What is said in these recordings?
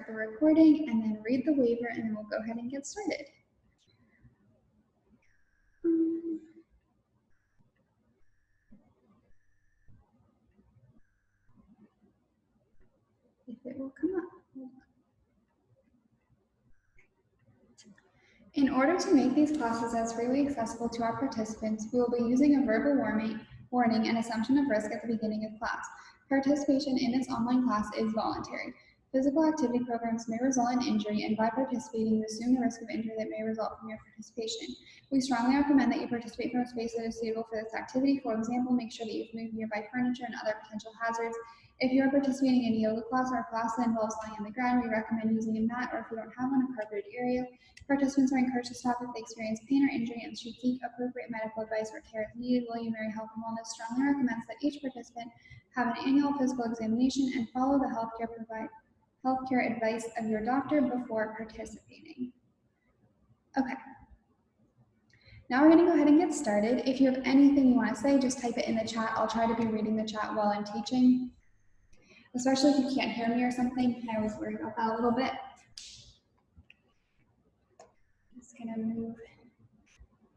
the recording and then read the waiver, and then we'll go ahead and get started. If it will come up. In order to make these classes as freely accessible to our participants, we will be using a verbal warning and assumption of risk at the beginning of class. Participation in this online class is voluntary. Physical activity programs may result in injury, and by participating, you assume the risk of injury that may result from your participation. We strongly recommend that you participate from a space that is suitable for this activity. For example, make sure that you've moved nearby furniture and other potential hazards. If you are participating in a yoga class or a class that involves lying on the ground, we recommend using a mat, or if you don't have one, a carpeted area. Participants are encouraged to stop if they experience pain or injury and should seek appropriate medical advice or care as needed. William Mary Health and Wellness strongly recommends that each participant have an annual physical examination and follow the healthcare advice of your doctor before participating. Okay. Now we're going to go ahead and get started. If you have anything you want to say, just type it in the chat. I'll try to be reading the chat while I'm teaching, especially if you can't hear me or something. I always worry about that a little bit. Just going to move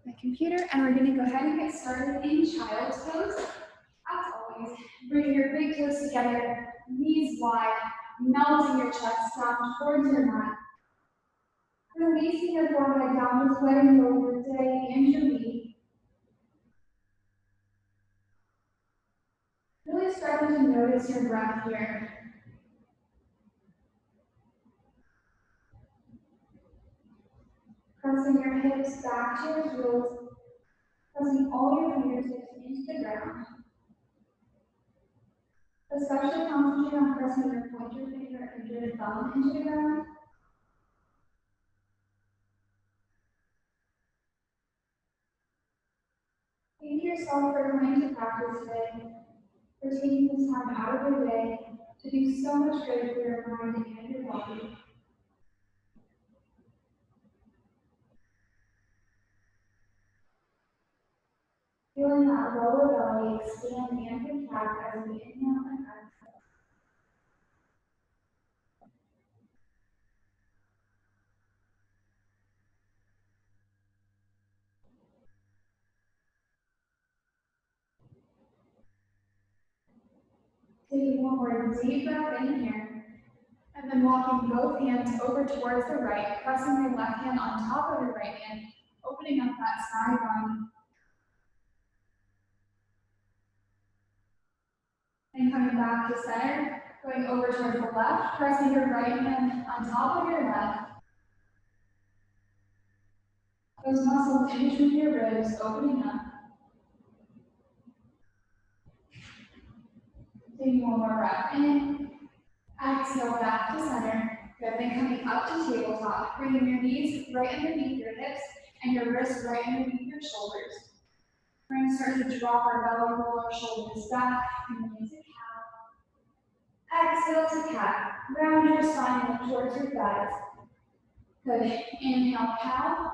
my computer, and we're going to go ahead and get started in child's pose. As always, bring your big toes together, knees wide, melting your chest down towards your mat. Releasing your forehead down, just letting go of your day and your week. Really starting to notice your breath here. Pressing your hips back to your heels, pressing all your fingertips into the ground. Especially concentrate on pressing your pointer finger and your thumb into the ground. Thank yourself for coming to practice today, for taking this time out of your day to do so much good for your mind and your body. Feeling that lower belly expand and contract as we inhale and exhale. Taking one more deep breath in here, and then walking both hands over towards the right, pressing your left hand on top of your right hand, opening up that side body. And coming back to center, going over towards the left, pressing your right hand on top of your left. Those muscles in between your ribs opening up. Taking one more breath in. Exhale back to center. Good. Then coming up to tabletop, bringing your knees right underneath your hips and your wrists right underneath your shoulders. We're going to start to drop our belly, roll our shoulders back, and into cat. Exhale to cat. Round your spine, look towards your thighs. Good. Inhale, cow.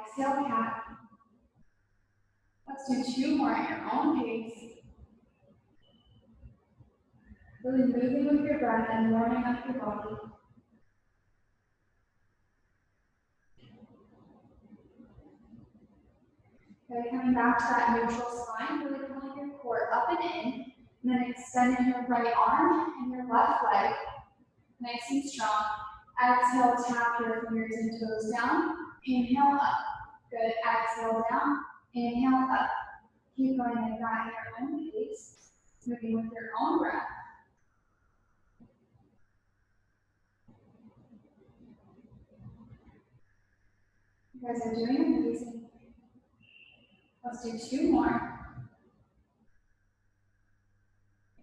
Exhale, cat. Let's do two more at your own pace. Really moving with your breath and warming up your body. Okay, coming back to that neutral spine, really pulling your core up and in, and then extending your right arm and your left leg, nice and strong. Exhale, tap your fingers and toes down. Inhale up. Good. Exhale down. Inhale up. Keep going like that at your own pace, moving with your own breath. You guys are doing amazing. Let's do two more.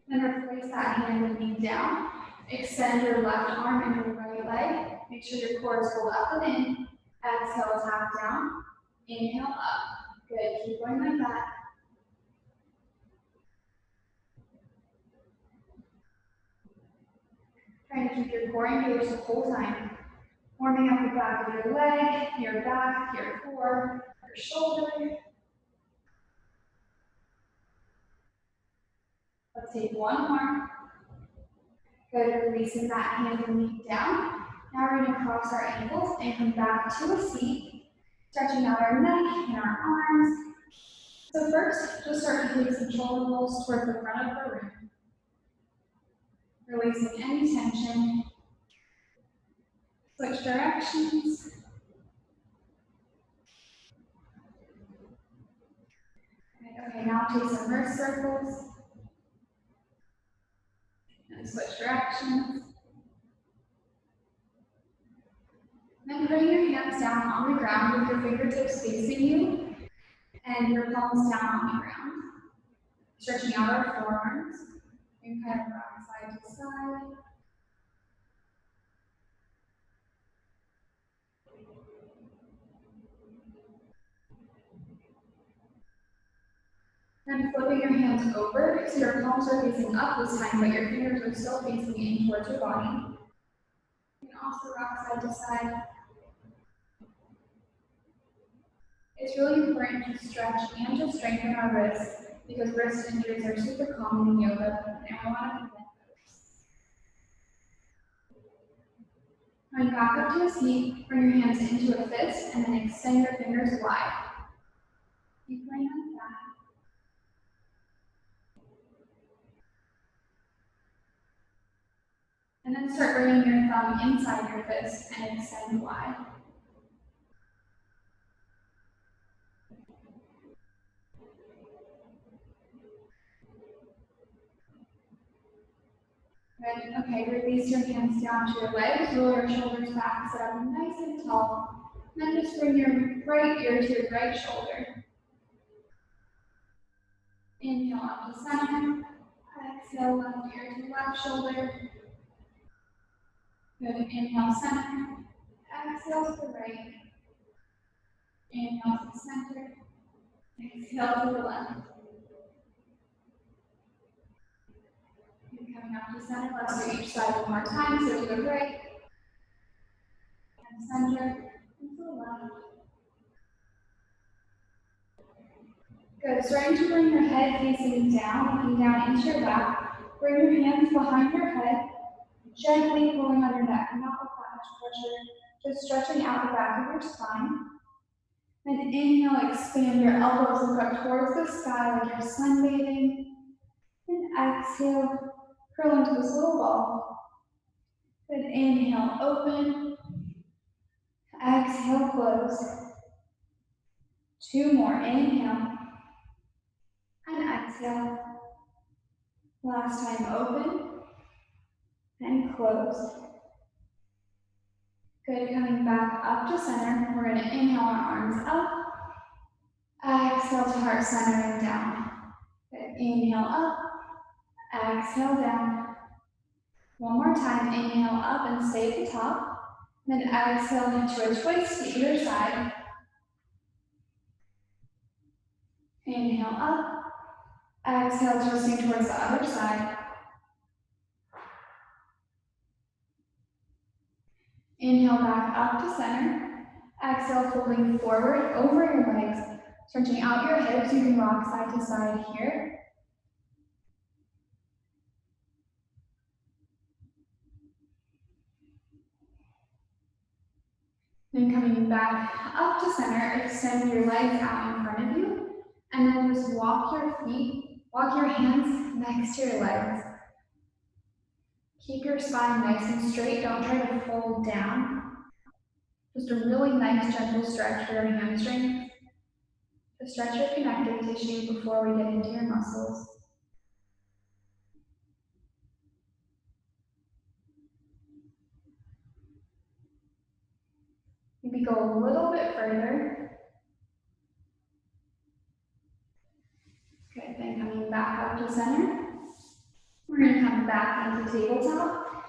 Then replace that hand and knee down. Extend your left arm and your right leg. Make sure your core is pulled up and in. Exhale, tap down. Inhale up. Good. Keep going like that. Trying to keep your core engaged the whole time. Warming up the back of your leg, your back, your core, your shoulder. Let's take one more. Good, releasing that hand and knee down. Now we're going to cross our ankles and come back to a seat, stretching out our neck and our arms. So first, just start to take some shoulder rolls towards the front of the room, releasing any tension. Switch directions. Okay, now take some wrist circles. And switch directions. Then putting your hands down on the ground with your fingertips facing you and your palms down on the ground. Stretching out our forearms. And kind of rock side to side. Then flipping your hands over so your palms are facing up this time, but your fingers are still facing in towards your body. You can also rock side to side. It's really important to stretch and to strengthen our wrists because wrist injuries are super common in yoga, and we want to prevent those. Coming back up to a seat, bring your hands into a fist, and then extend your fingers wide. Keep laying on that. And then start bringing your thumb inside your fist and extend wide. Good. Okay, release your hands down to your legs, roll your shoulders back, sit up nice and tall. And then just bring your right ear to your right shoulder. Inhale up to center. Exhale, left ear to left shoulder. Good. Inhale, center. Exhale to the right. Inhale to center. Exhale to the left. And coming up to center, let's do each side one more time. So to the right, and center, and to the left. Good. Starting to bring your head facing down, looking down into your lap. Bring your hands behind your head, gently pulling on your neck, not with that much pressure. Just stretching out the back of your spine. And inhale, expand your elbows, look up towards the sky like you're sunbathing. And exhale, curl into this little ball. Then inhale, open. Exhale, close. Two more. Inhale. And exhale. Last time, open. And close. Good, coming back up to center. We're going to inhale our arms up. Exhale to heart centering down. Good, inhale up. Exhale down. One more time, inhale up and stay at the top. Then exhale into a twist to either side. Inhale up. Exhale, twisting towards the other side. Inhale back up to center. Exhale, folding forward over your legs. Stretching out your hips, you can rock side to side here. Then coming back up to center, extend your legs out in front of you. And then just walk your hands next to your legs. Keep your spine nice and straight, don't try to fold down. Just a really nice gentle stretch for your hamstrings. To stretch your connective tissue before we get into your muscles. Maybe go a little bit further. Good, then coming back up to center. We're going to come back into tabletop.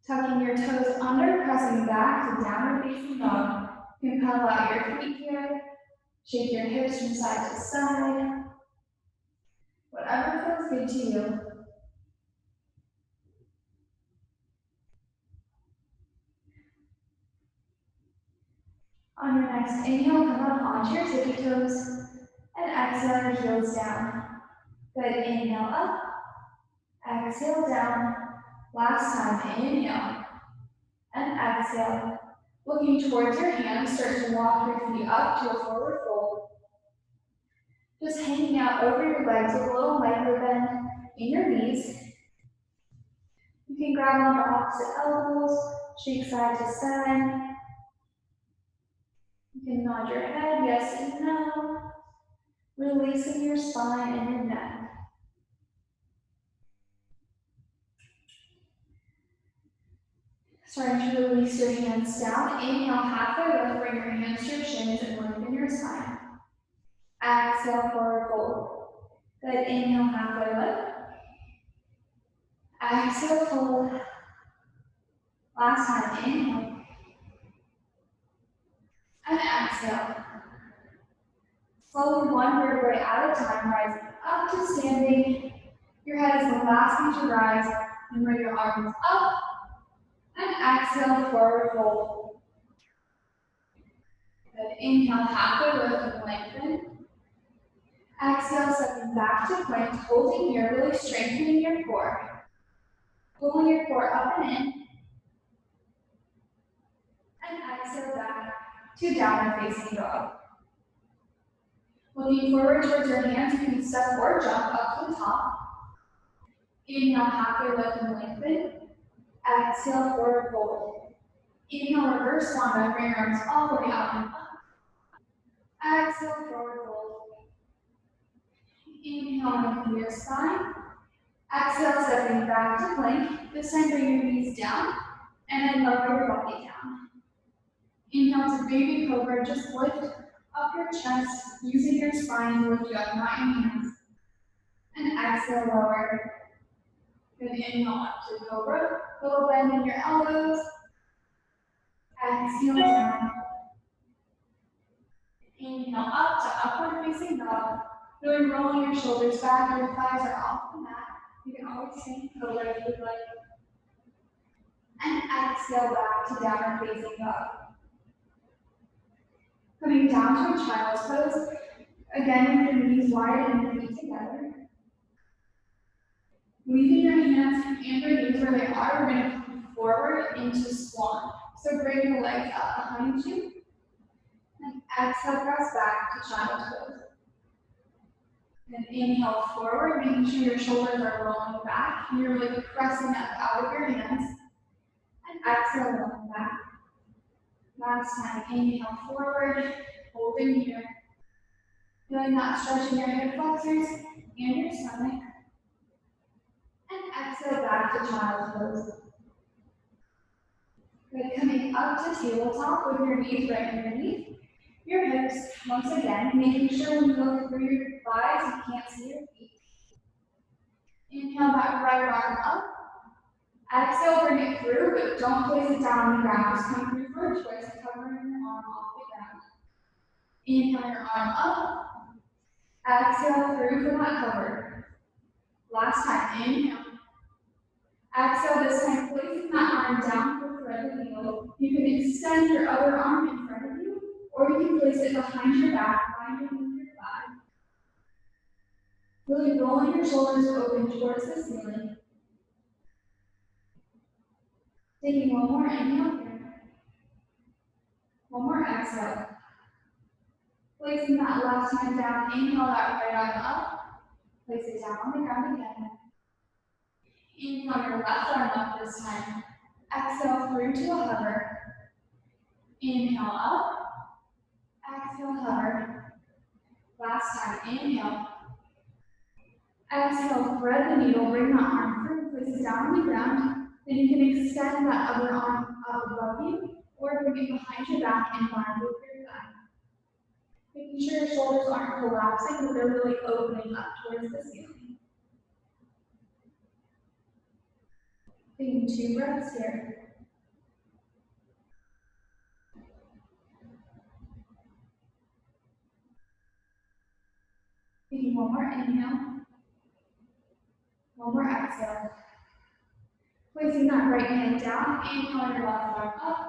Tucking your toes under, pressing back to downward facing dog. You can pedal out your feet here. Shake your hips from side to side. Whatever feels good to you. On your next inhale, come up onto your tippy toes. And exhale your heels down. Good, inhale up. Exhale down. Last time, inhale and exhale. Looking towards your hands, start to walk your feet up to a forward fold. Just hanging out over your legs with a little micro bend in your knees. You can grab on the opposite elbows, shake side to side. You can nod your head, yes and no. Releasing your spine and your neck. Starting to release your hands down. Inhale, halfway lift, bring your hands to your shins and lengthen your spine. Exhale, forward fold. Good, inhale, halfway lift. Exhale, fold. Last time, inhale. And exhale. Slowly, one vertebrae at a time, rising up to standing. Your head is the last thing to rise. And bring your arms up. And exhale, forward fold. Good, inhale, halfway lift and lengthen. Exhale, stepping back to plank, holding here, really strengthening your core. Pulling your core up and in. And exhale back to downward facing dog. Looking forward towards your hands, you can step or jump up to the top. Inhale, halfway lift and lengthen. Exhale, forward fold. Inhale, reverse swan dive, bring your arms all the way out and up. Exhale, forward fold. Inhale, lengthen your spine. Exhale, stepping back to plank. This time bring your knees down and then lower your body down. Inhale to baby cobra, just lift up your chest, using your spine to lift you up, not your hands. And exhale, lower. Then inhale up to cobra, little bend in your elbows. Exhale down. Inhale up to upward facing dog. Really rolling your shoulders back, your thighs are off the mat. You can always stay in cobra if you'd like. And exhale back to downward facing dog. Coming down to a child's pose. Again, with your knees wide and your feet together. Leaving your hands and your knees where they are, we're going to come forward into swan. So bring your legs up behind you. And exhale, press back to child's pose. Then inhale forward, making sure your shoulders are rolling back. And you're really pressing up out of your hands. And exhale, rolling back. Last time, inhale forward, holding here. Feeling that stretch in your hip flexors and your stomach. And exhale back to child's pose. Good, coming up to tabletop with your knees right underneath your hips. Once again, making sure when you look through your thighs, you can't see your feet. Inhale that right arm up. Exhale, bring it through, but don't place it down on the ground. Just come through for a twist, covering your arm off the ground. Inhale your arm up. Exhale through for that cover. Last time, inhale. Exhale, this time placing that arm down for thread the needle. You can extend your other arm in front of you, or you can place it behind your back, binding your thigh. Really rolling your shoulders open towards the ceiling. Taking one more inhale here. One more exhale. Placing that left hand down, inhale that right arm up. Place it down on the ground again. Inhale your left arm up this time. Exhale through to a hover. Inhale up. Exhale, hover. Last time, inhale. Exhale, thread the needle, bring that arm through, place it down on the ground. Then you can extend that other arm up above you, or bring it behind your back and bind with your thigh. Making sure your shoulders aren't collapsing, but they're really opening up towards the ceiling. Taking 2 breaths here. Taking one more inhale. One more exhale. Placing that right hand down, inhale your left arm up.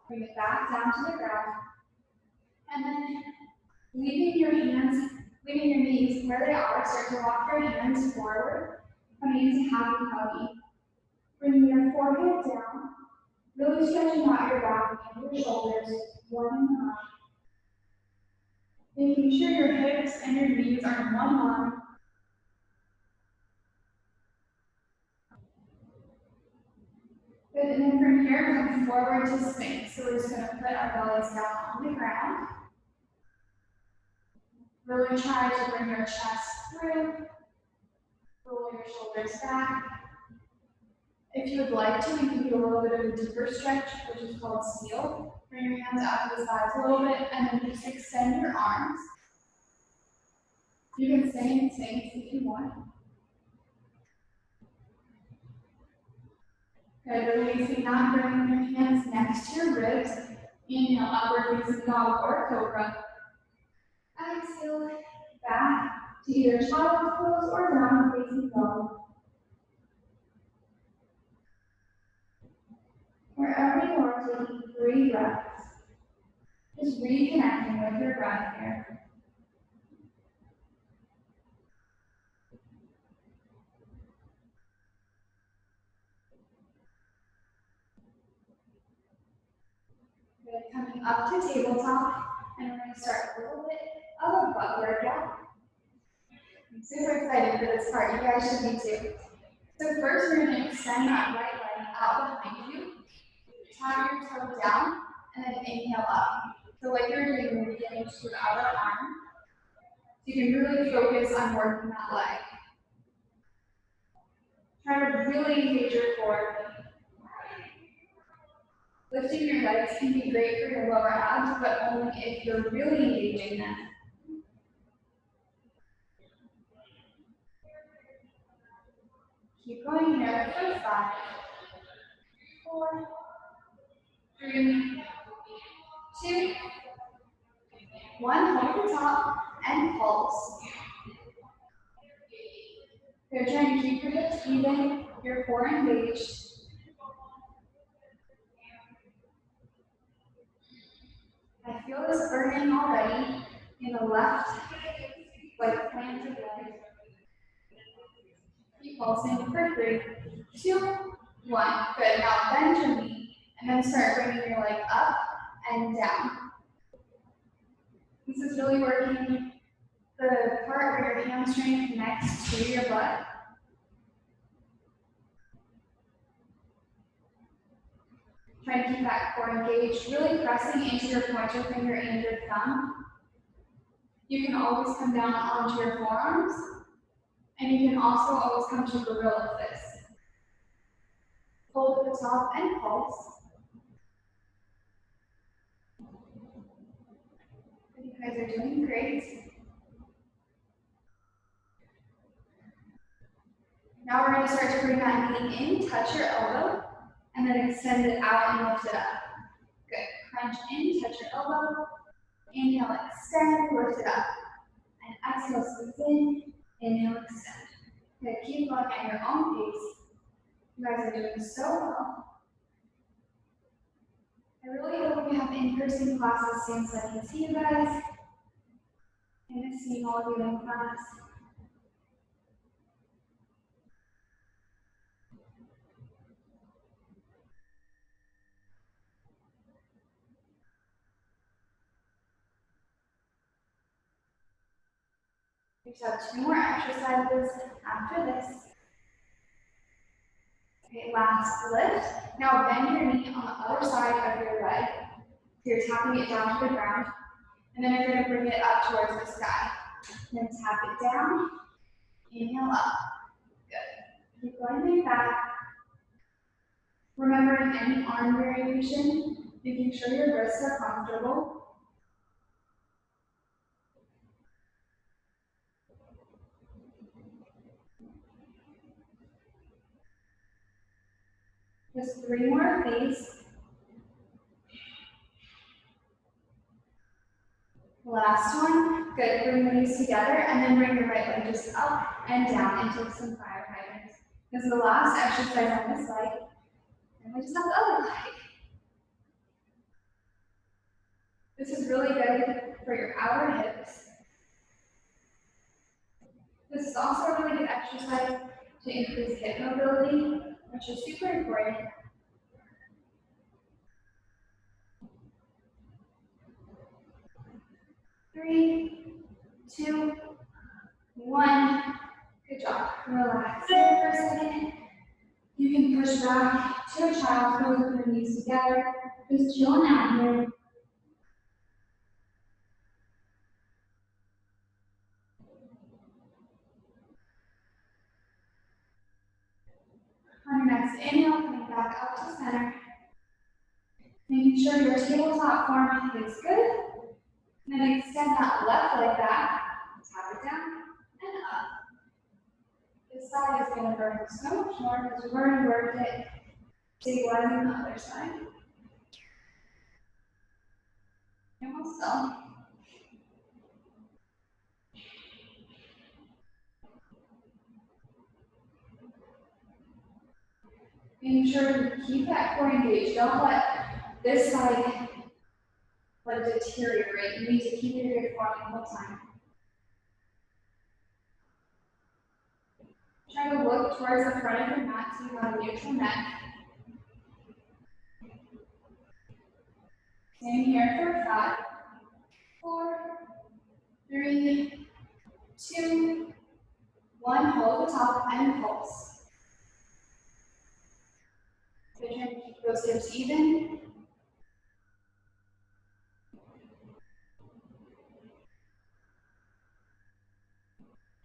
Bring it back down to the ground. And then leaving your knees where they are, start to walk your hands forward. Coming into happy huggy. Bringing your forehead down, really stretching out your back and your shoulders, warming them up. Making sure your hips and your knees are in one line. Good, and then from here, come forward to Sphinx. So we're just going to put our bellies down on the ground. Really try to bring your chest through. Roll your shoulders back. If you would like to, you can do a little bit of a deeper stretch, which is called seal. Bring your hands out to the sides a little bit, and then just extend your arms. You can stay in Sphinx if you want. Good, releasing that, bringing your hands next to your ribs. Inhale, upward facing dog or cobra. Exhale, back to either child's pose or downward facing dog. Wherever you are, taking 3 breaths. Just reconnecting with your breath here. Good, coming up to tabletop, and we're going to start a little bit of a butt workout. I'm super excited for this part. You guys should be too. So first, we're going to extend that right leg out behind you. Tap your toe down, and then inhale up. So like you're doing in the beginning, just with outer arm. So you can really focus on working that leg. Try to really engage your core. Lifting your legs can be great for your lower abs, but only if you're really engaging them. Keep going here for 5, 4, 3, 2, 1. Hold the top and pulse. You're trying to keep your hips even, your core engaged. I feel this burning already in the left, like planted leg. Keep pulsing for 3, 2, 1. Good. Now bend your knee and then start bringing your leg up and down. This is really working the part where your hamstring connects to your butt. Try to keep that core engaged, really pressing into your pointer finger and your thumb. You can always come down onto your forearms, and you can also always come to gorilla fist. Hold at the top and pulse. You guys are doing great. Now we're going to start to bring that knee in, touch your elbow, and then extend it out and lift it up. Good. Crunch in, touch your elbow. Inhale, extend, lift it up. And exhale, squeeze in. Inhale, extend. Good. Keep going at your own pace. You guys are doing so well. I really hope we have in-person classes soon so I can see you guys. I miss seeing all of you in class. We just have 2 more exercises after this. Okay, last lift. Now bend your knee on the other side of your leg. So you're tapping it down to the ground. And then you're going to bring it up towards the sky. Then tap it down. Inhale up. Good. Keep going back. Remembering any arm variation, making sure your wrists are comfortable. Just 3 more, please. Last one. Good. Bring the knees together and then bring your right leg just up and down into some fire hydrants. This is the last exercise on this leg. And we just have the other leg. This is really good for your outer hips. This is also a really good exercise to increase hip mobility. which is super important. 3, 2, 1. Good job. Relax there for a second. You can push back to a child's pose with your knees together. Just chilling out here. On your next inhale, coming back up to center. Making sure your tabletop form is good. And then extend that left leg back. Tap it down and up. This side is going to burn so much more because we've already worked it. Stabilizing the other side. Almost done. Making sure to keep that core engaged. Don't let this side deteriorate. You need to keep your good form the whole time. Try to look towards the front of your mat so you have a neutral neck. Same here for 5, 4, 3, 2, 1. Hold the top and pulse. Good, try to keep those hips even.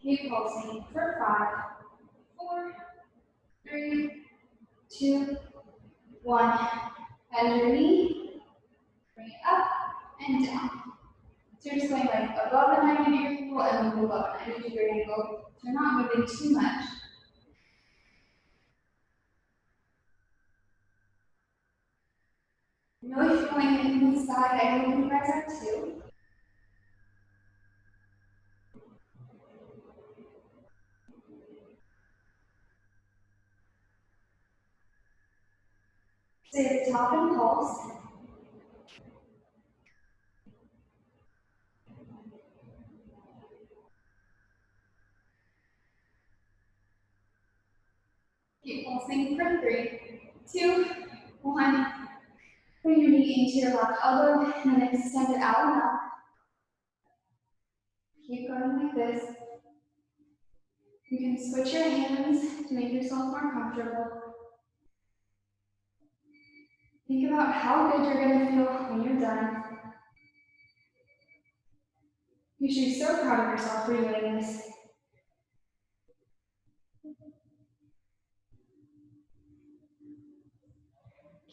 Keep pulsing for 5, 4, 3, 2, 1. Bend your knee, bring it up and down. So you're just going like above a 90-degree angle and then below a 90-degree angle. So you're not moving too much. Really feeling it inside. I hope you guys are too. Stay at the top and pulse. Keep pulsing for 3, 2, 1. Bring your knee into your left elbow and then extend it out and up. Keep going like this. You can switch your hands to make yourself more comfortable. Think about how good you're going to feel when you're done. You should be so proud of yourself for doing this.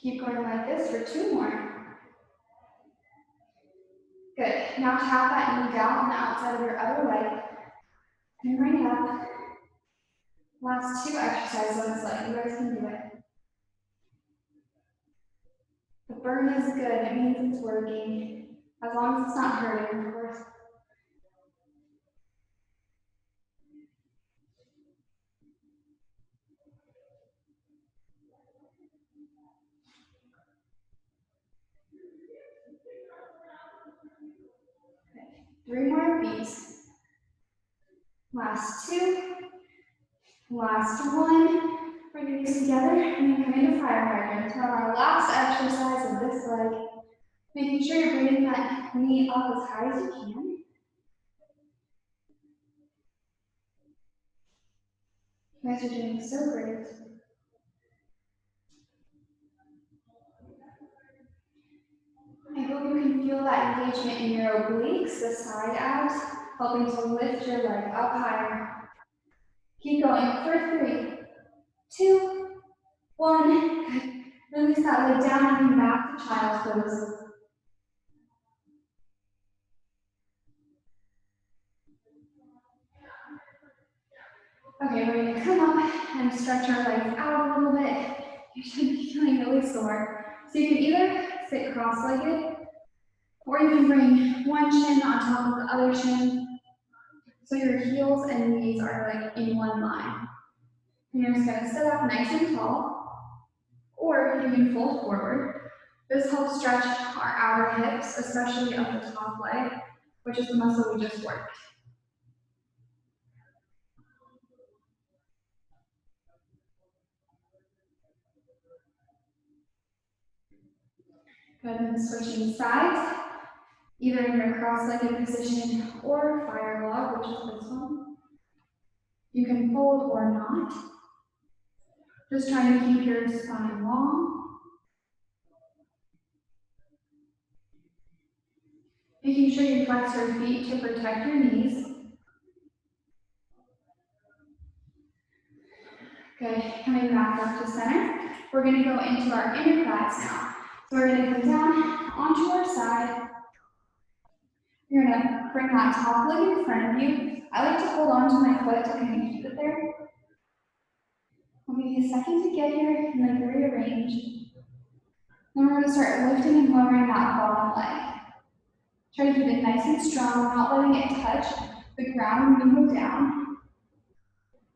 Keep going like this for 2 more. Good. Now tap that knee down on the outside of your other leg and bring it up. Last 2 exercises on this leg. You guys can do it. The burn is good. It means it's working. As long as it's not hurting, of course. Okay. 3 more beats. Last 2. Last 1. Bring your knees together and then come into fire hydrant. Now our last exercise of this leg. Making sure you're bringing that knee up as high as you can. You guys are doing so great. I hope you can feel that engagement in your obliques, the side abs, helping to lift your leg up higher. Keep going for 3, 2, 1. Good. Release that leg down and come back to child's pose. Okay, we're going to come up and stretch our legs out a little bit. You should be feeling really sore. So you can either sit cross-legged, or you can bring one shin on top of the other shin, so your heels and knees are like in one line. And you're just going to sit up nice and tall, or you can fold forward. This helps stretch our outer hips, especially of the top leg, which is the muscle we just worked. Good, and switching sides, either in your cross-legged position or fire log, which is this one. You can fold or not. Just trying to keep your spine long. Making sure you flex your feet to protect your knees. Good, coming back up to center. We're gonna go into our inner quads now. So we're gonna come down onto our side. You're gonna bring that top leg in front of you. I like to hold on to my foot to kind of keep it there. I'll give you a second to get here and like rearrange. Then we're gonna start lifting and lowering that bottom leg. Try to keep it nice and strong, not letting it touch the ground when you go down.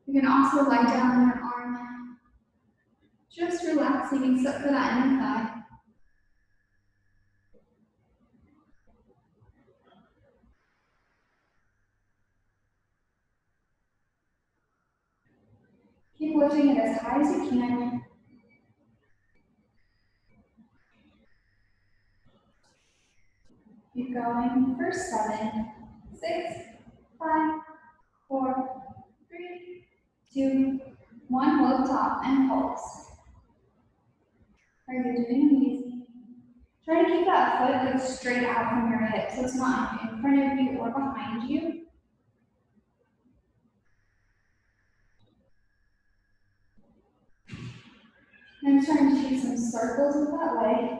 You can also lie down on your arm, just relaxing except for that inner thigh. Keep lifting it as high as you can. Keep going for 7, 6, 5, 4, 3, 2, 1. Hold top and pulse. Alright, you're doing amazing. Try to keep that foot like straight out from your hip so it's not in front of you or behind you. And trying to take some circles with that leg.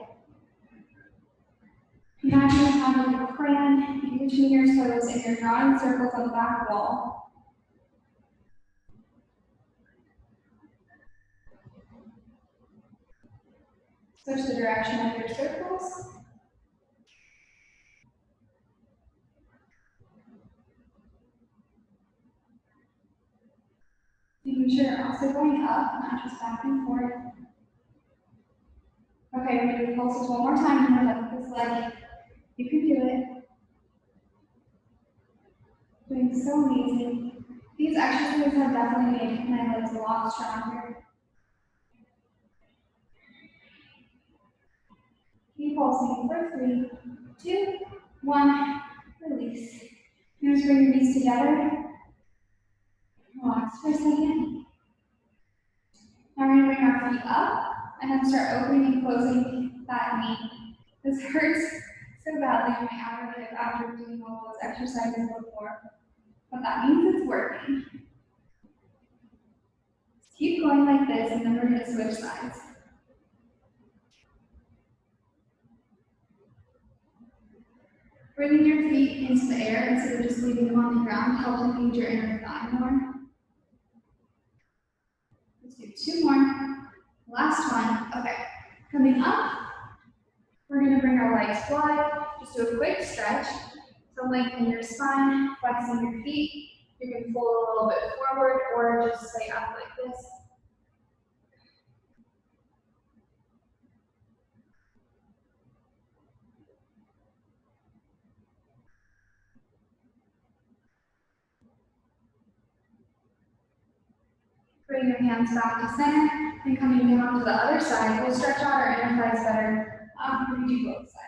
Imagine you have like a crayon in between your toes and you're drawing circles on the back wall. Switch the direction of your circles. Making sure you're also going up, not just back and forth. Okay, we're going to do pulses one more time and we're lift this leg. You can do it. Doing so amazing. These exercises have definitely made my legs a lot stronger. Keep pulsing for 3, 2, 1. Release. You're just bring your knees together. Relax for a second. Now we're going to bring our feet up and then start opening and closing that knee. This hurts so badly in my outer hip after doing all those exercises before, but that means it's working. Keep going like this and then we're going to switch sides. Bringing your feet into the air instead of just leaving them on the ground helps engage your inner thigh more. Let's do 2 more. Last one. Okay. Coming up, we're going to bring our legs wide. Just do a quick stretch. So lengthen your spine, flexing your feet. You can fold a little bit forward or just stay up like this. Bring your hands back to center and coming down to the other side. We'll stretch out our inner thighs better when we do both sides.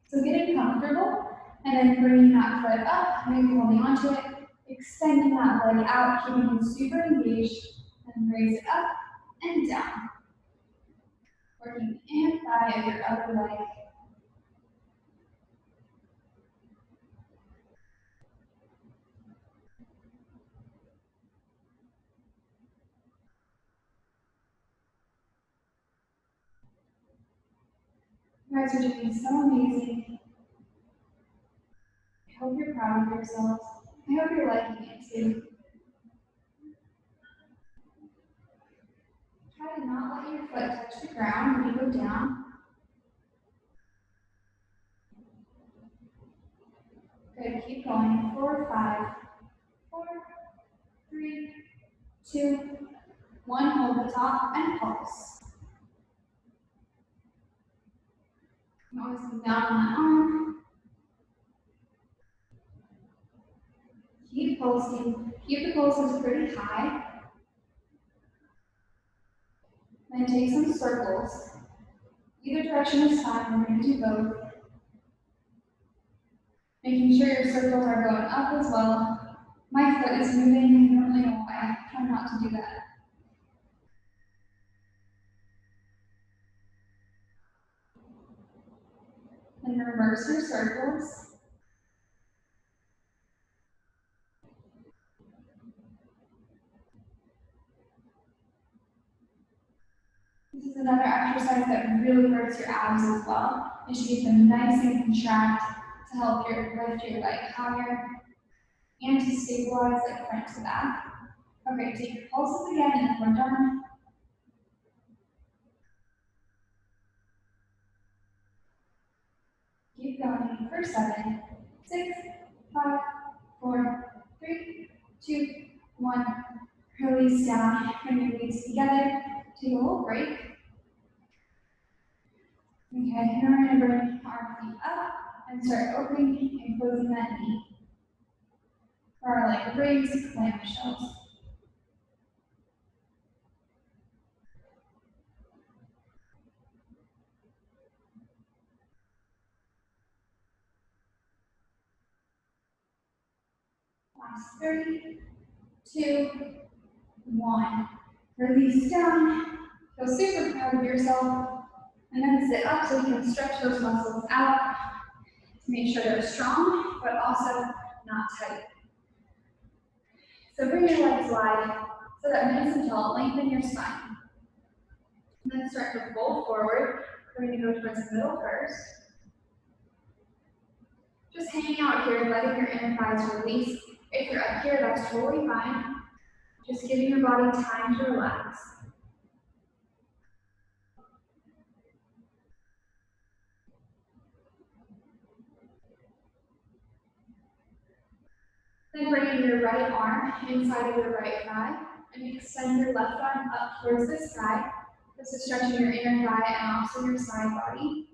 So getting comfortable and then bringing that foot up, maybe holding onto it, extending that leg out, keeping it super engaged, and raise it up and down. Working the inner thigh of your other leg. You guys are doing so amazing. I hope you're proud of yourselves. I hope you're liking it too. Try to not let your foot touch the ground when you go down. Good, keep going. 4, 5, 4, 3, 2, 1. Hold the top and pulse. You can always come down on that arm. Keep pulsing. Keep the pulses pretty high. Then take some circles. Either direction is fine, we're going to do both. Making sure your circles are going up as well. My foot is moving, I don't really know why. Try not to do that. And reverse your circles. This is another exercise that really works your abs as well. It should keep them nice and contract to help lift your leg higher and to stabilize like front to back. Okay, take your pulses again in the front arm. Keep going for 7, 6, 5, 4, 3, 2, 1. Release down. Bring your knees together. Take a little break. Okay, now we're going to bring our feet up and start opening and closing that knee. Or like raised clamshells. Last 3, 2, 1. Release down. Feel super proud of yourself. And then sit up so you can stretch those muscles out to make sure they're strong, but also not tight. So bring your legs wide, so that nice and tall, lengthen your spine. And then start to fold forward. We're going to go towards the middle first. Just hanging out here, letting your inner thighs release. If you're up here, that's totally fine. Just giving your body time to relax. Then bring your right arm inside of your right thigh and extend your left arm up towards the sky. This is stretching your inner thigh and also your side body.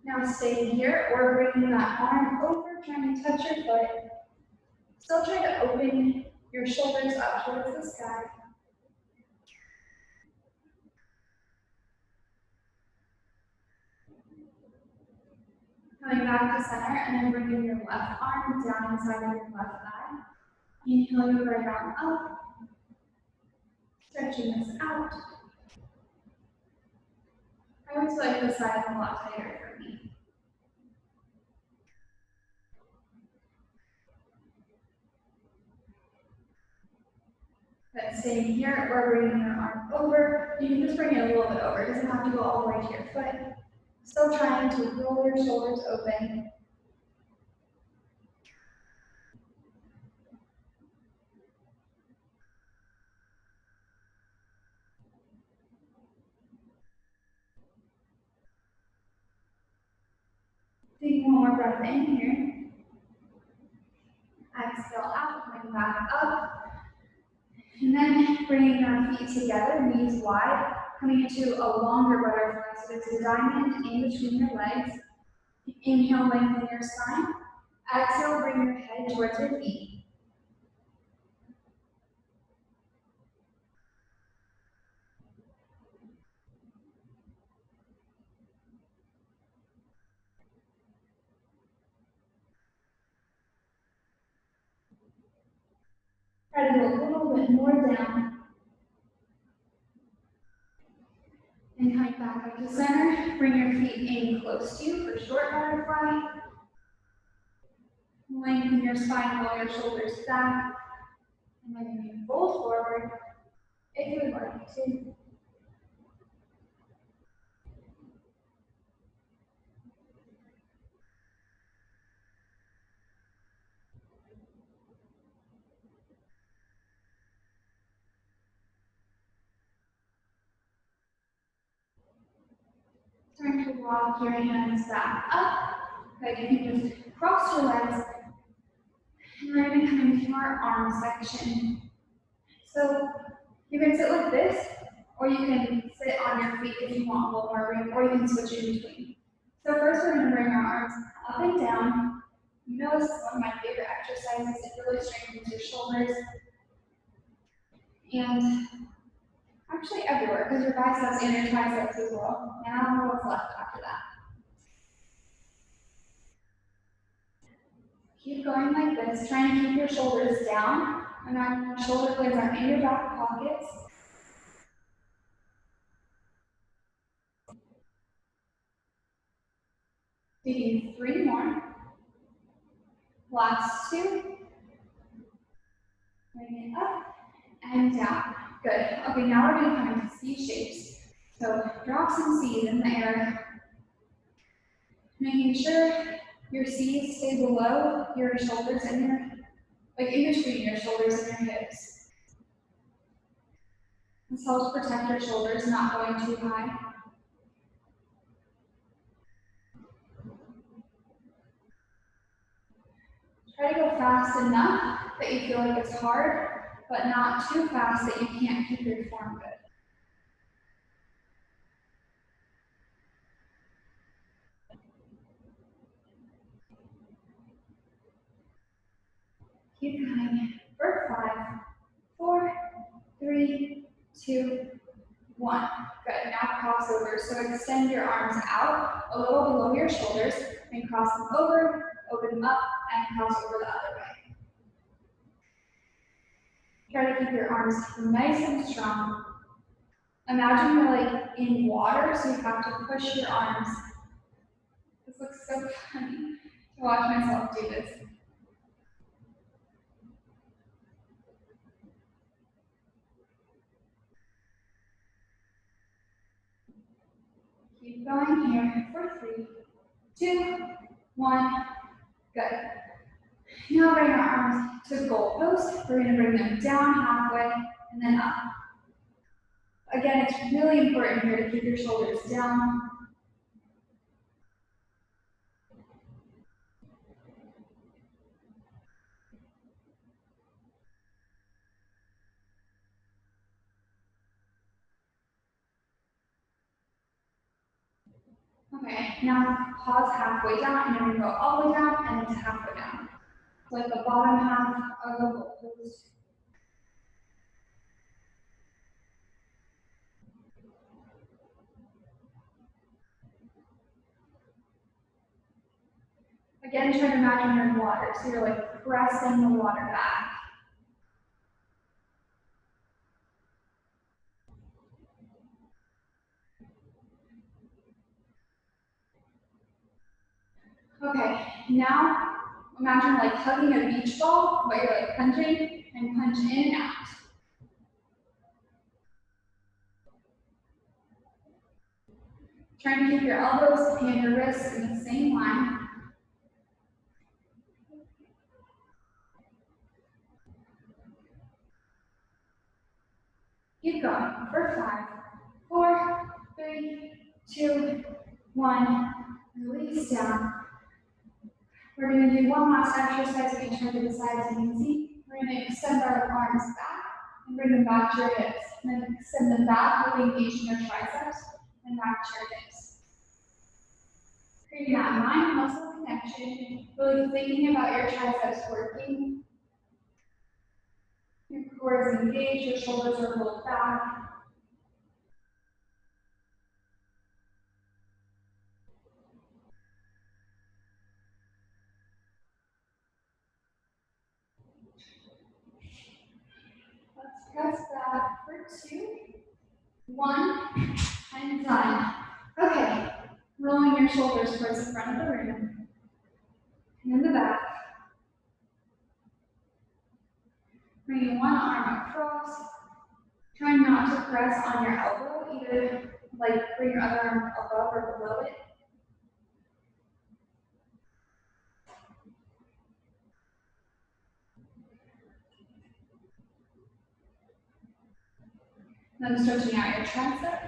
Now staying here or bringing that arm over, trying to touch your foot. Still try to open your shoulders up towards the sky. Coming back to center and then bringing your left arm down inside of your left thigh. Inhale your right arm up. Stretching this out. I always feel like this side is a lot tighter for me. But staying here or bringing your arm over. You can just bring it a little bit over. It doesn't have to go all the way to your foot. Still trying to roll your shoulders open. Taking one more breath in here. Exhale out, coming back up. And then bringing our feet together, knees wide, coming into a longer butterfly. So there's a diamond in between your legs. Inhale, lengthen your spine. Exhale, bring your head towards your feet. Try to go a little bit more down. And coming back up to center, bring your feet in close to you for short butterfly. Lengthen your spine, roll your shoulders back. And then you can fold forward if you would like to. Turn to walk your hands back up. Good, you can just cross your legs. And we're going to come into our arm section. So you can sit like this, or you can sit on your feet if you want a little more room, or you can switch in between. So first we're going to bring our arms up and down. You know this is one of my favorite exercises. It really strengthens your shoulders. And actually everywhere, because your biceps and your triceps as well. And I don't know what's left after that. Keep going like this, trying to keep your shoulders down, and our shoulder blades are in your back pockets. Taking 3 more. Last 2. Bring it up and down. Good. Okay, now we're going to come into C shapes. So drop some C's in the air, making sure your C's stay below your shoulders and your, like in between your shoulders and your hips. This helps protect your shoulders, not going too high. Try to go fast enough that you feel like it's hard, but not too fast that you can't keep your form good. Keep going for 5, 4, 3, 2, 1. Good. Now cross over. So extend your arms out a little below your shoulders and cross them over, open them up, and cross over the other way. Try to keep your arms nice and strong. Imagine you're like in water, so you have to push your arms. This looks so funny to watch myself do this. Keep going here for 3, 2, 1. Good. Now bring our arms to goalpost. We're going to bring them down halfway and then up. Again, it's really important here to keep your shoulders down. Okay, now pause halfway down, and then we go all the way down and then to halfway down. So like the bottom half of the goalpost. Again, try to imagine you're in water, so you're like pressing the water back. Okay, now imagine like hugging a beach ball, but you're like punching and punch in and out. Trying to keep your elbows and your wrists in the same line. Keep going for 5, 4, 3, 2, 1. Release down. We're going to do one last exercise. Make sure to the sides you can see. We're going to extend our arms back and bring them back to your hips. And then extend them back, really engaging your triceps and back to your hips. Creating that mind-muscle connection, really thinking about your triceps working. Your core is engaged, your shoulders are pulled back. Let's press back for 2, 1, and done. Okay, rolling your shoulders towards the front of the room and in the back. Bringing one arm across. Trying not to press on your elbow, either like bring your other arm above or below it. Then stretching out your tricep.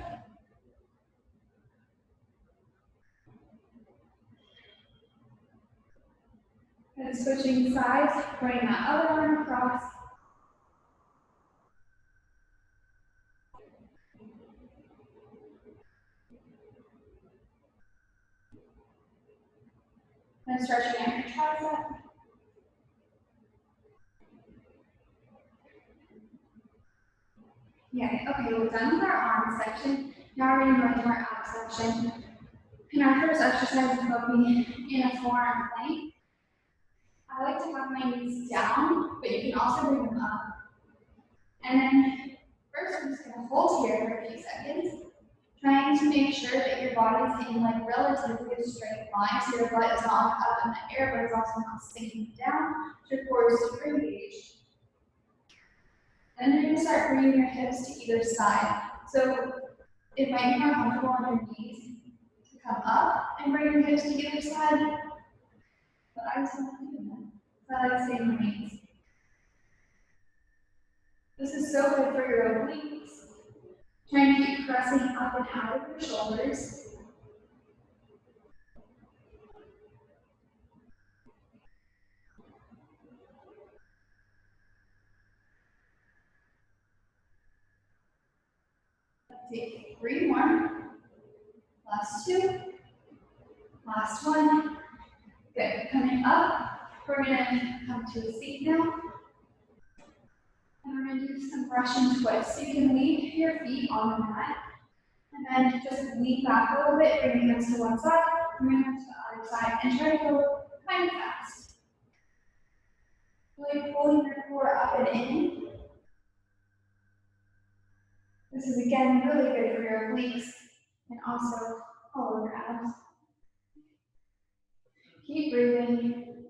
And switching sides, bring that other arm across. Then stretching out your tricep. Yeah, okay, we're done with our arm section. Now we're going to go into our ab section. And our first exercise will be in a forearm plank. I like to have my knees down, but you can also bring them up. And then first we're just going to hold here for a few seconds, trying to make sure that your body is in like relatively a straight line, so your butt is not up in the air, but it's also not sinking down, so your core is super engaged. And then you're going to start bringing your hips to either side. So it might be more comfortable on your knees to come up and bring your hips to either side, but I just don't do that. So I like staying on my knees. This is so good for your obliques. Try and keep pressing up and out of your shoulders. Take 3 more. Last 2. Last 1. Good. Coming up, we're going to come to a seat now. And we're going to do some Russian twists. You can leave your feet on the mat. And then just lean back a little bit, bring your hips to one side, bring your hips to the other side, and try to go kind of fast. Really pulling your core up and in. This is again really good for your obliques and also all of your abs. Keep breathing.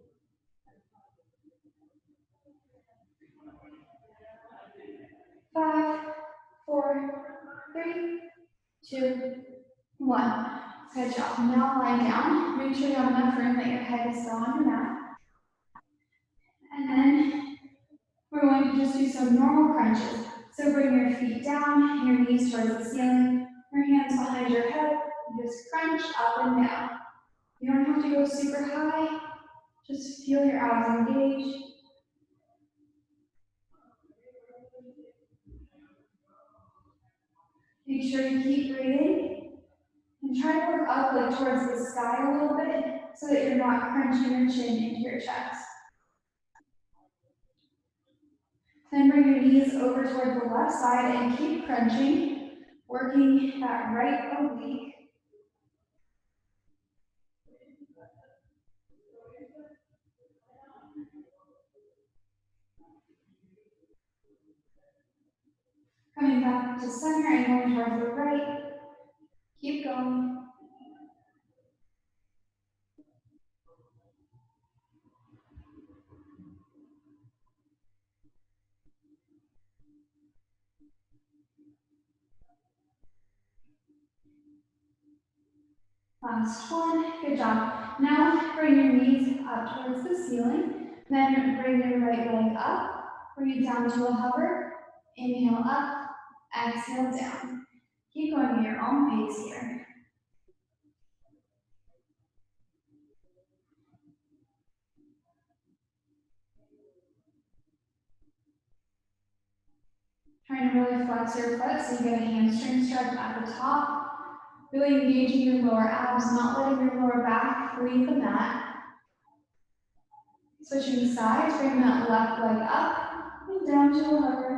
5, 4, 3, 2, 1. Good job. Now lie down. Make sure you have enough room that your head is still on your mat. And then we're going to just do some normal crunches. So bring your feet down, your knees towards the ceiling, your hands behind your head, and just crunch up and down. You don't have to go super high, just feel your abs engage. Make sure you keep breathing, and try to look up like towards the sky a little bit, so that you're not crunching your chin into your chest. Then bring your knees over toward the left side and keep crunching, working that right oblique. Coming back to center and going towards the right. Keep going. Last one. Good job. Now bring your knees up towards the ceiling. Then bring your right leg up. Bring it down to a hover. Inhale up. Exhale down. Keep going at your own pace here. Trying to really flex your foot so you get a hamstring stretch at the top. Really engaging your lower abs, not letting your lower back leave the mat. Switching sides, bring that left leg up and down to a hover.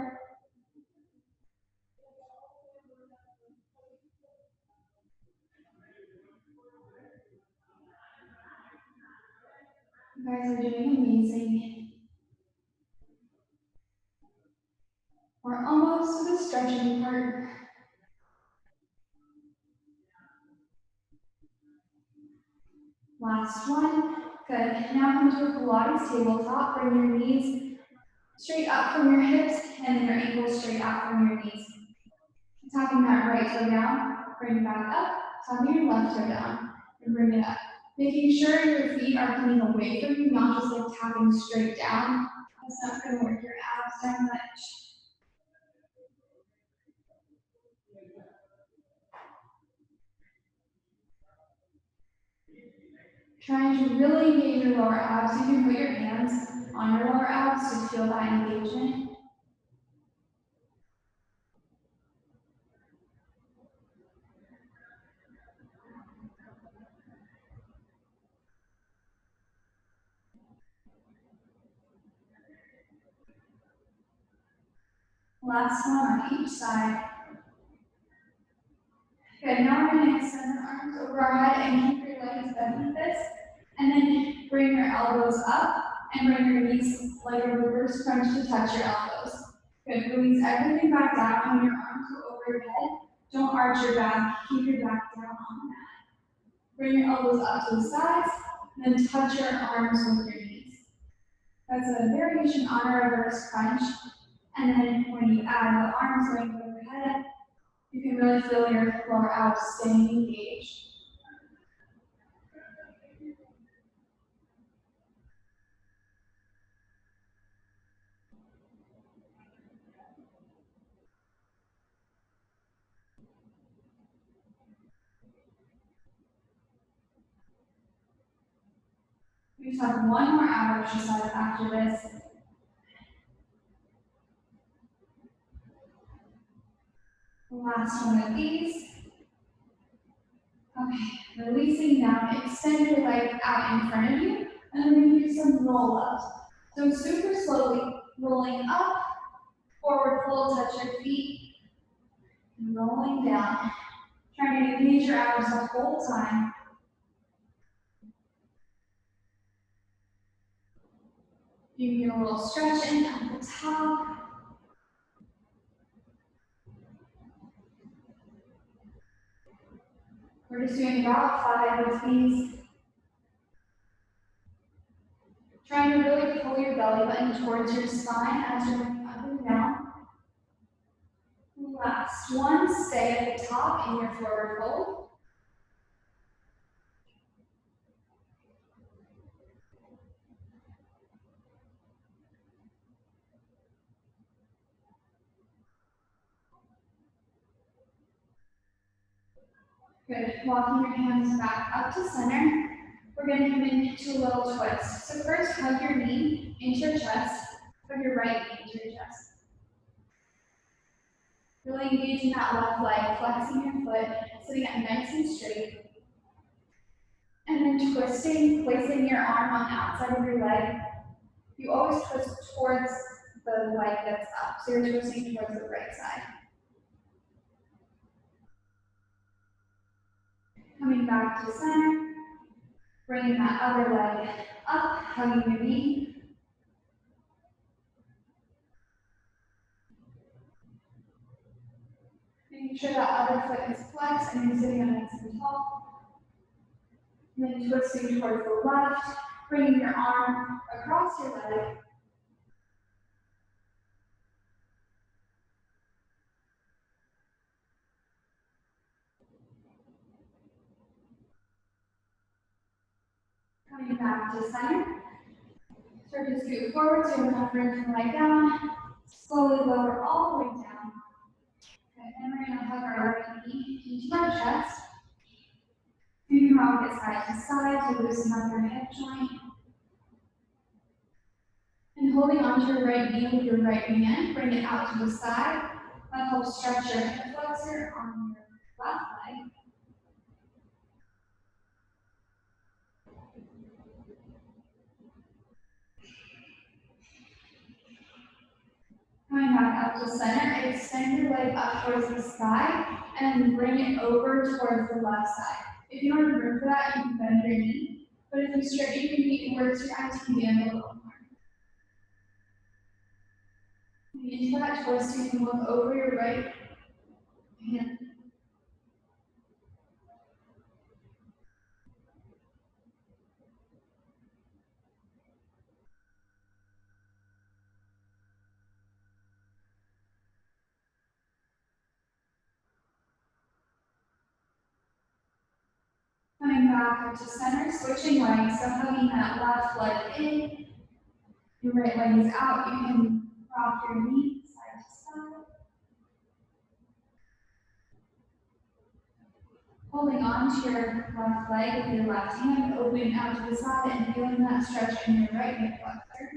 You guys are doing amazing. We're almost to the stretching part. Last one. Good. Now come to a Pilates tabletop. Bring your knees straight up from your hips and then your ankles straight out from your knees. Tapping that right toe down, bring it back up. Tapping your left toe down and bring it up. Making sure your feet are coming away from you, not just like tapping straight down. That's not going to work your abs that much. Trying to really engage your lower abs. You can put your hands on your lower abs to feel that engagement. Last one on each side. Good, now we're going to extend our arms over our head and keep your legs bent like this. And then bring your elbows up and bring your knees like a reverse crunch to touch your elbows. Good, release everything back down when your arms go over your head. Don't arch your back, keep your back down on the mat. Bring your elbows up to the sides, and then touch your arms with your knees. That's a variation on a reverse crunch. And then when you add the arms going over your head, you can really feel your lower abs staying engaged. We just have one more ab exercise after this. Last one of these. Okay, releasing down, extend your leg out in front of you, and then we're going to do some roll-ups. So super slowly, rolling up, forward fold, touch your feet, and rolling down. Trying to engage your abs the whole time. You can get a little stretch in at the top. We're just doing about 5 of these. Trying to really pull your belly button towards your spine as you're moving up and down. Last one, stay at the top in your forward fold. Good, walking your hands back up to center. We're going to come into a little twist. So first, hug your knee into your chest, hug your right knee into your chest. Really engaging that left leg, flexing your foot, sitting up nice and straight. And then twisting, placing your arm on the outside of your leg. You always twist towards the leg that's up, so you're twisting towards the right side. Coming back to center, bringing that other leg up, hugging your knee. Making sure that other foot is flexed and you're sitting up nice and tall. And then twisting towards the left, bringing your arm across your leg. Coming back to center. So just scoot forward so you don't have room to lie down. Slowly lower all the way down. Okay, then we're going to hug our right knee into our chest. You can rock it side to side to loosen up your hip joint. And holding onto your right knee with your right hand, bring it out to the side. That helps stretch your hip flexor on your left leg. Coming back up to center, extend your leg up towards the sky and bring it over towards the left side. If you don't have room for that, you can bend your knee. But if you straighten your knee, it works your abs can bend a little more. Into that twist, you can look over your right hand. Coming back up to center, switching legs, so hugging that left leg in, your right leg is out. You can rock your knee side to side. Holding on to your left leg with your left hand, opening out to the side and feeling that stretch in your right hip flexor.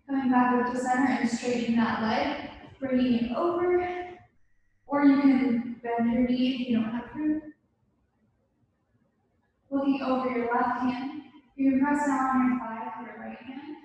Coming back up to center and straightening that leg, bringing it over, or you can bend your knee if you don't have room. Looking over your left hand, you can press down on your thigh with your right hand.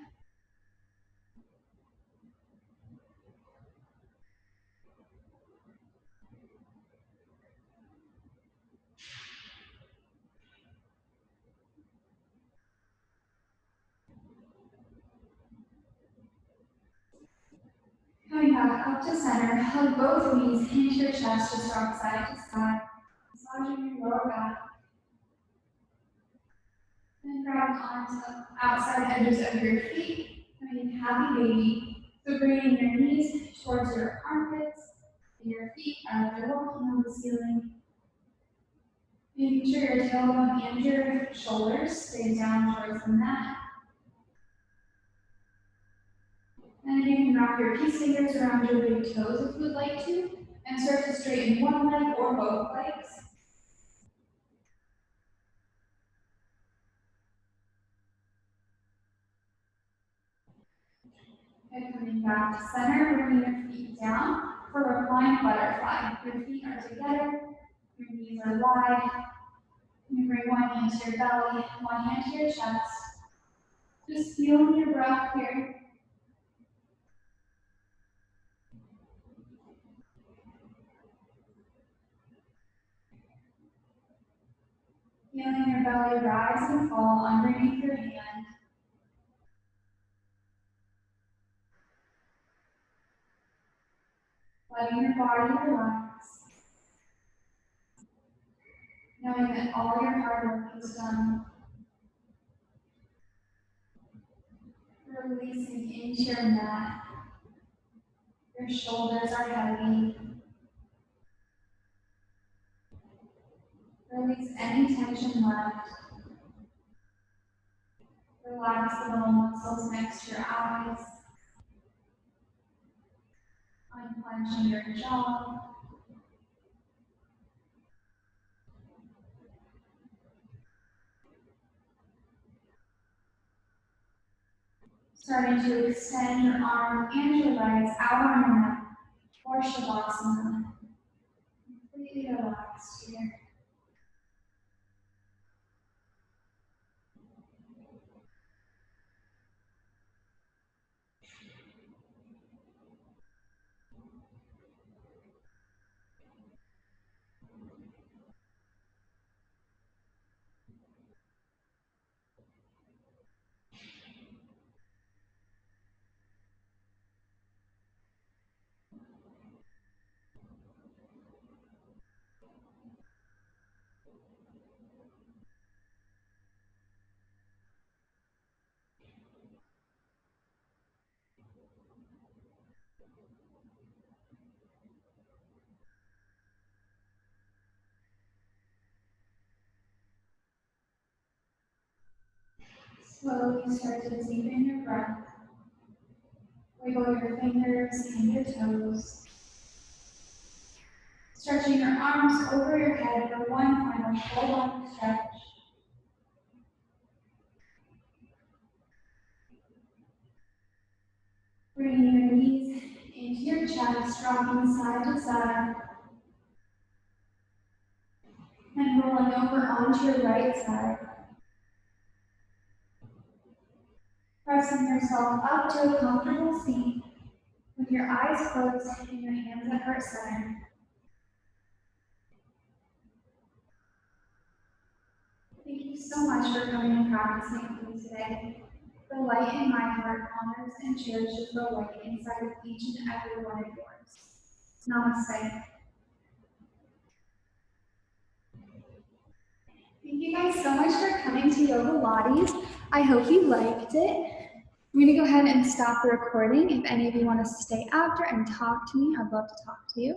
Coming back up to center, hug both knees into your chest, just rock side to side, massaging your lower back. Then grab arms up outside edges of your feet, coming happy baby. So bringing your knees towards your armpits, and your feet as they're walking on the ceiling. Making sure your tailbone and your shoulders stay down towards the mat. And then you can wrap your peace fingers around your big toes if you would like to, and start to straighten one leg or both legs. And coming back to center, bringing your feet down for Reclined Butterfly. Your feet are together, your knees are wide. You bring one hand to your belly, one hand to your chest. Just feeling your breath here. Feeling your belly rise and fall underneath your hand. Letting your body relax. Knowing that all your hard work is done. Releasing into your mat. Your shoulders are heavy. Release any tension left. Relax the little muscles next to your eyes. Unclenching your jaw. Starting to extend your arms and your legs out on your mat or Shavasana. Completely relaxed here. Slowly start to deepen your breath. Wiggle your fingers and your toes. Stretching your arms over your head for one final full body stretch. Bringing your knees into your chest, rocking side to side. And rolling over onto your right side. Pressing yourself up to a comfortable seat with your eyes closed and your hands at heart center. Thank you so much for coming and practicing with me today. The light in my heart honors and cherishes the light inside of each and every one of yours. Namaste. Thank you guys so much for coming to Yogalates. I hope you liked it. I'm going to go ahead and stop the recording. If any of you want to stay after and talk to me, I'd love to talk to you.